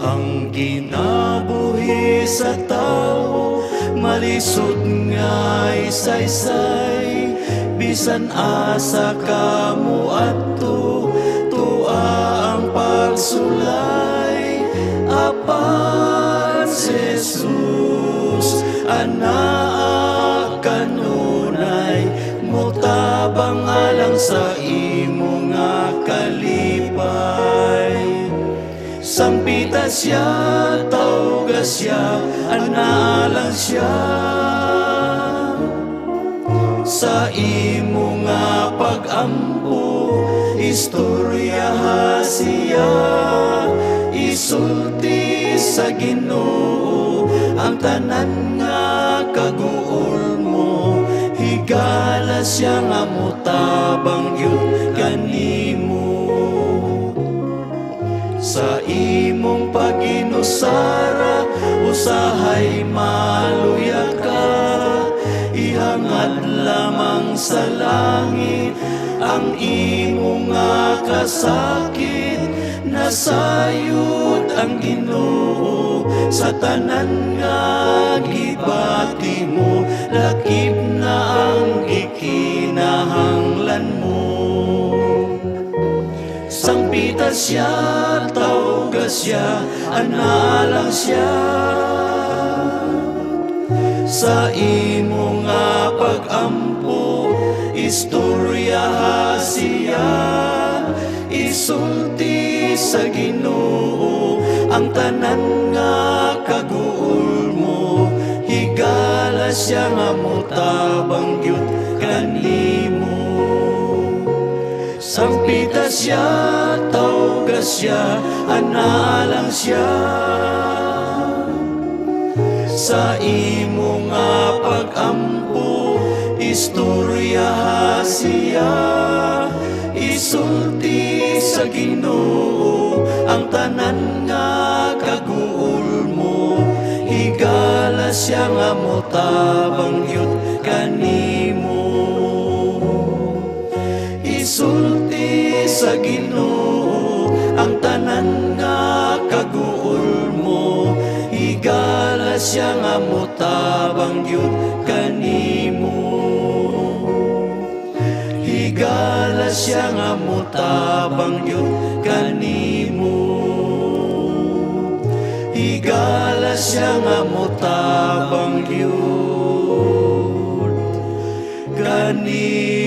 Ang kinabuhi sa tao malisod nga'y saysay, bisan asa kamo adto tua ang pagsulay. Apan si Jesus anaa kanunay, mutabang alang sa imo nga kalipay. Sampita siya, tawga siya, analang siya sa imo nga pag-ampo. Istorya siya, isulti sa Ginoo ang tanan nga kaguol mo. Higala siya nga mutabang yun kanimo. Sa imong paginusara, usahay maluya ka. Ihangad lamang sa langit ang imong nga kasakit. Nasayod ang Ginoo sa tanan nga gibati mo. Lakip na ang gikinahanglan mo. Sampita siya, tawga siya, analang siya sa imo nga pag-ampo. Istorya siya, isulti sa Ginoo ang tanan nga kaguol mo. Higala siya nga mutabang gyud kanimo. Sampita siya, tawga siya, analang siya sa imo nga pag-ampo. Istorya siya, isulti sa Ginoo ang tanan nga kaguol mo. Higala siya nga mutabang yun kanimo. Isulti sa Ginoo ang tanan nga kaguol mo. Higala siya nga mutabang yun kanimo. Higala siya nga mutabang yun kanimo. Higala siya nga mutabang yun kanimo.